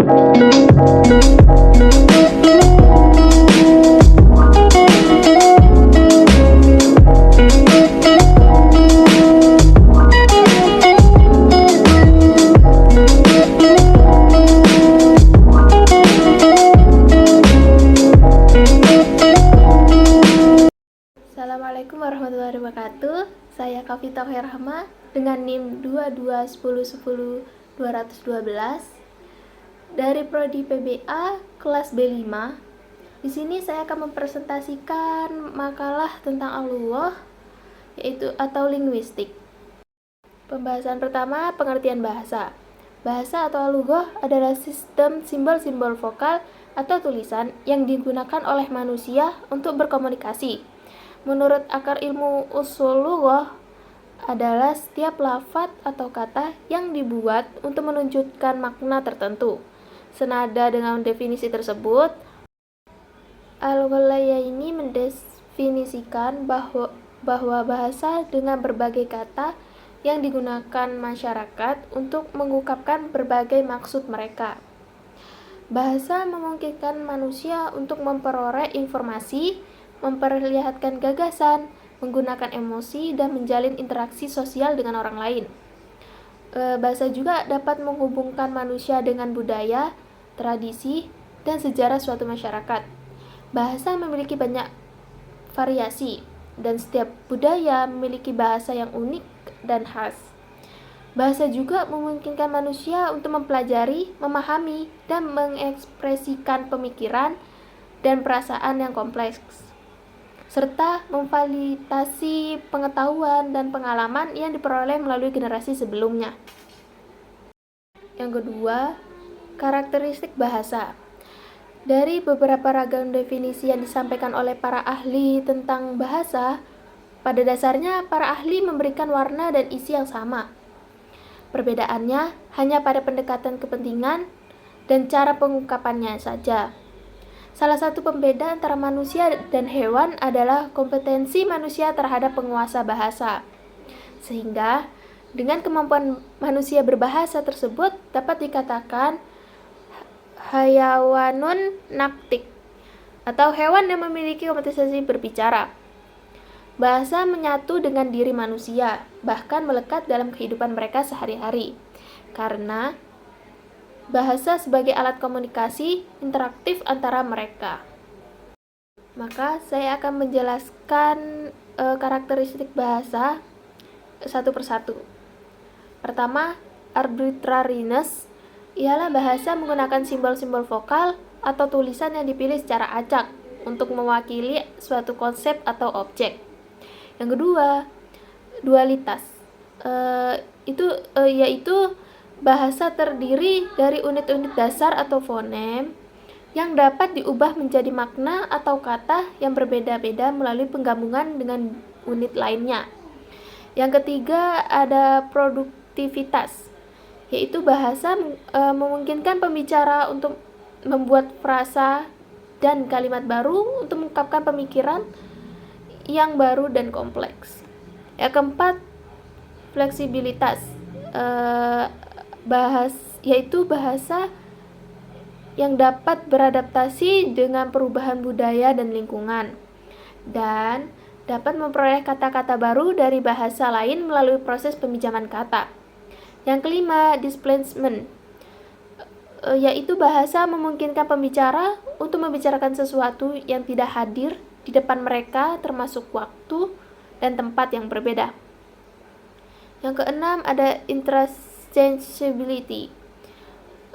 Assalamualaikum warahmatullahi wabarakatuh. Saya Kavita Khairahma dengan NIM 2210100212 dari Prodi PBA kelas B5. Di sini saya akan mempresentasikan makalah tentang Allah, yaitu atau linguistik. Pembahasan pertama, pengertian bahasa. Bahasa atau al-lughah adalah sistem simbol-simbol vokal atau tulisan yang digunakan oleh manusia untuk berkomunikasi. Menurut akar ilmu ushul lughah adalah setiap lafadz atau kata yang dibuat untuk menunjukkan makna tertentu. Senada dengan definisi tersebut, Al-Ghazali mendefinisikan bahwa bahasa dengan berbagai kata yang digunakan masyarakat untuk mengungkapkan berbagai maksud mereka. Bahasa memungkinkan manusia untuk memperoleh informasi, memperlihatkan gagasan, menggunakan emosi, dan menjalin interaksi sosial dengan orang lain. Bahasa juga dapat menghubungkan manusia dengan budaya, tradisi, dan sejarah suatu masyarakat. Bahasa memiliki banyak variasi, dan setiap budaya memiliki bahasa yang unik dan khas. Bahasa juga memungkinkan manusia untuk mempelajari, memahami, dan mengekspresikan pemikiran dan perasaan yang kompleks, serta memvalidasi pengetahuan dan pengalaman yang diperoleh melalui generasi sebelumnya. Yang kedua, karakteristik bahasa. Dari beberapa ragam definisi yang disampaikan oleh para ahli tentang bahasa, pada dasarnya para ahli memberikan warna dan isi yang sama. Perbedaannya hanya pada pendekatan kepentingan dan cara pengungkapannya saja. Salah satu pembeda antara manusia dan hewan adalah kompetensi manusia terhadap penguasa bahasa. Sehingga, dengan kemampuan manusia berbahasa tersebut dapat dikatakan hayawanun naktik, atau hewan yang memiliki kompetensi berbicara. Bahasa menyatu dengan diri manusia, bahkan melekat dalam kehidupan mereka sehari-hari. Karena bahasa sebagai alat komunikasi interaktif antara mereka. Maka saya akan menjelaskan karakteristik bahasa satu persatu. Pertama, arbitrariness ialah bahasa menggunakan simbol-simbol vokal atau tulisan yang dipilih secara acak untuk mewakili suatu konsep atau objek. Yang kedua, dualitas, yaitu bahasa terdiri dari unit-unit dasar atau fonem yang dapat diubah menjadi makna atau kata yang berbeda-beda melalui penggabungan dengan unit lainnya. Yang ketiga, ada produktivitas, yaitu bahasa memungkinkan pembicara untuk membuat frasa dan kalimat baru untuk mengungkapkan pemikiran yang baru dan kompleks. Yang keempat, fleksibilitas, yaitu bahasa yang dapat beradaptasi dengan perubahan budaya dan lingkungan, dan dapat memperoleh kata-kata baru dari bahasa lain melalui proses peminjaman kata. Yang kelima, displacement, yaitu bahasa memungkinkan pembicara untuk membicarakan sesuatu yang tidak hadir di depan mereka, termasuk waktu dan tempat yang berbeda. Yang keenam, ada interchangeability,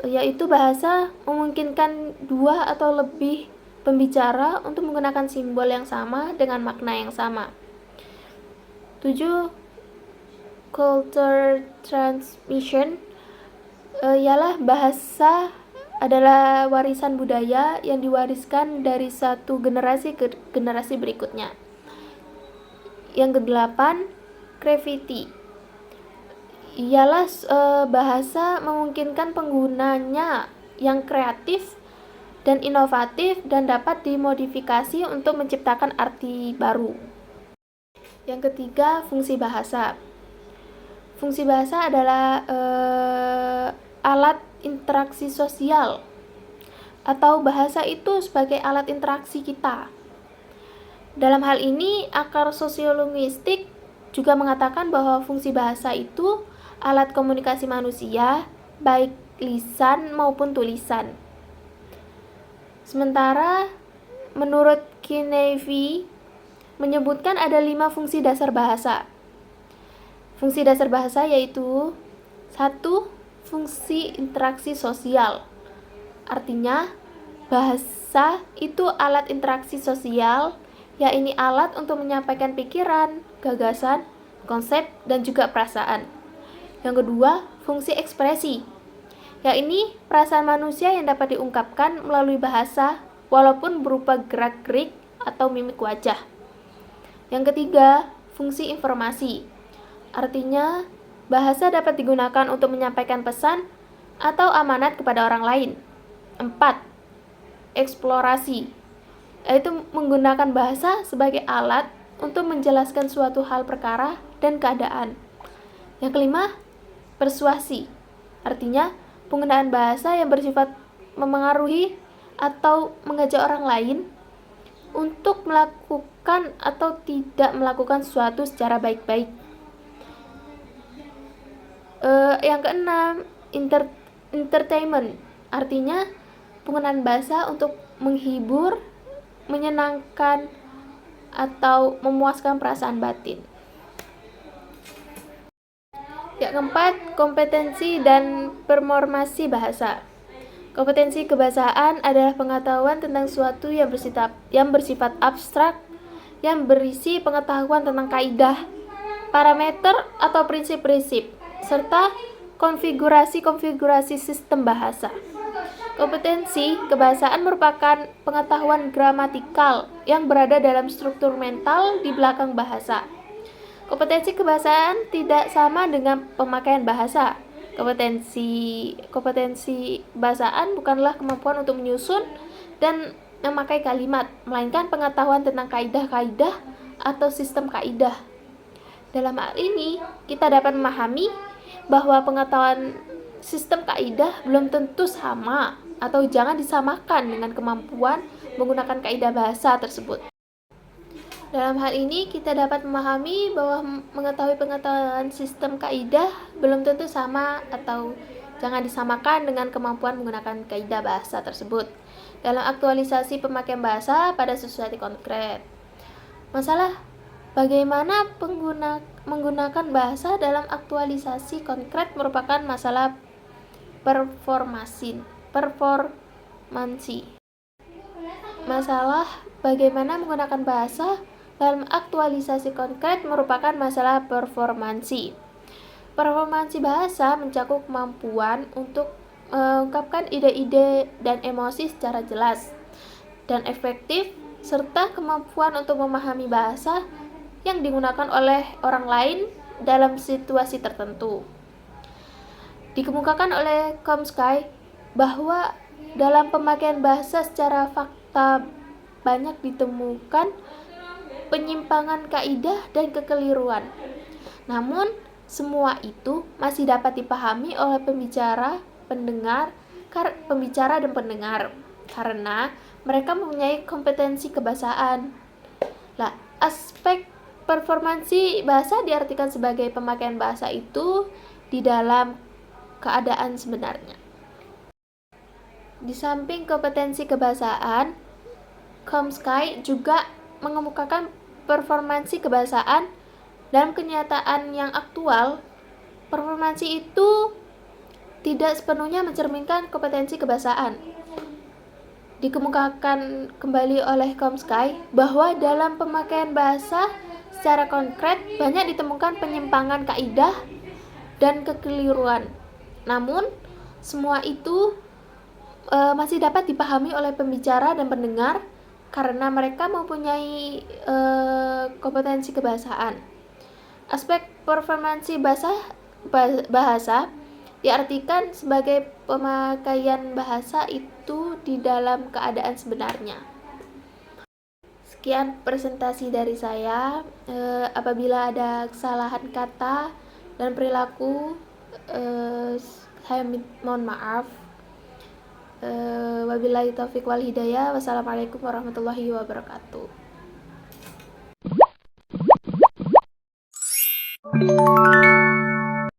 yaitu bahasa memungkinkan dua atau lebih pembicara untuk menggunakan simbol yang sama dengan makna yang sama. 7. Culture transmission, ialah bahasa adalah warisan budaya yang diwariskan dari satu generasi ke generasi berikutnya. Yang kedelapan, creativity, ialah bahasa memungkinkan penggunanya yang kreatif dan inovatif dan dapat dimodifikasi untuk menciptakan arti baru. Yang ketiga, fungsi bahasa. Fungsi bahasa adalah alat interaksi sosial, atau bahasa itu sebagai alat interaksi kita. Dalam hal ini, akar sosiolinguistik juga mengatakan bahwa fungsi bahasa itu alat komunikasi manusia, baik lisan maupun tulisan. Sementara, menurut Kinevi, menyebutkan ada 5 fungsi dasar bahasa. Fungsi dasar bahasa yaitu 1. Fungsi interaksi sosial. Artinya, bahasa itu alat interaksi sosial, yaitu alat untuk menyampaikan pikiran, gagasan, konsep, dan juga perasaan. Yang kedua, fungsi ekspresi, yaitu perasaan manusia yang dapat diungkapkan melalui bahasa, walaupun berupa gerak-gerik atau mimik wajah. Yang ketiga, fungsi informasi, artinya bahasa dapat digunakan untuk menyampaikan pesan atau amanat kepada orang lain. 4. Eksplorasi, yaitu menggunakan bahasa sebagai alat untuk menjelaskan suatu hal perkara dan keadaan. Yang kelima, persuasi, artinya penggunaan bahasa yang bersifat memengaruhi atau mengajak orang lain untuk melakukan atau tidak melakukan sesuatu secara baik-baik. Yang keenam, entertainment, artinya penggunaan bahasa untuk menghibur, menyenangkan, atau memuaskan perasaan batin. Yang keempat, kompetensi dan performasi bahasa. Kompetensi kebahasaan adalah pengetahuan tentang sesuatu yang bersifat abstrak, yang berisi pengetahuan tentang kaidah, parameter atau prinsip-prinsip, serta konfigurasi-konfigurasi sistem bahasa. Kompetensi kebahasaan merupakan pengetahuan gramatikal yang berada dalam struktur mental di belakang bahasa. Kompetensi kebahasaan tidak sama dengan pemakaian bahasa. Kompetensi bahasaan bukanlah kemampuan untuk menyusun dan memakai kalimat, melainkan pengetahuan tentang kaidah-kaidah atau sistem kaidah. Dalam hal ini, kita dapat memahami bahwa pengetahuan sistem kaidah belum tentu sama atau jangan disamakan dengan kemampuan menggunakan kaidah bahasa tersebut. Dalam hal ini, kita dapat memahami bahwa mengetahui pengetahuan sistem kaidah belum tentu sama atau jangan disamakan dengan kemampuan menggunakan kaidah bahasa tersebut dalam aktualisasi pemakaian bahasa pada sesuatu konkret. Masalah bagaimana menggunakan bahasa dalam aktualisasi konkret merupakan masalah performansi. Masalah bagaimana menggunakan bahasa dalam aktualisasi konkret merupakan masalah performansi. Performansi bahasa mencakup kemampuan untuk mengungkapkan ide-ide dan emosi secara jelas dan efektif, serta kemampuan untuk memahami bahasa yang digunakan oleh orang lain dalam situasi tertentu. Dikemukakan oleh Chomsky bahwa dalam pemakaian bahasa secara fakta banyak ditemukan penyimpangan kaidah dan kekeliruan. Namun, semua itu masih dapat dipahami oleh pembicara dan pendengar karena mereka mempunyai kompetensi kebahasaan. Aspek performansi bahasa diartikan sebagai pemakaian bahasa itu di dalam keadaan sebenarnya. Di samping kompetensi kebahasaan, Chomsky juga mengemukakan performansi kebahasaan dalam kenyataan yang aktual. Performansi itu tidak sepenuhnya mencerminkan kompetensi kebahasaan. Dikemukakan kembali oleh Chomsky bahwa dalam pemakaian bahasa secara konkret banyak ditemukan penyimpangan kaidah dan kekeliruan. Namun, semua itu masih dapat dipahami oleh pembicara dan pendengar karena mereka mempunyai kompetensi kebahasaan. Aspek performansi bahasa diartikan sebagai pemakaian bahasa itu di dalam keadaan sebenarnya. Sekian presentasi dari saya. Apabila ada kesalahan kata dan perilaku, Saya mohon maaf. Wabillahi taufiq wal hidayah. Wassalamualaikum warahmatullahi wabarakatuh.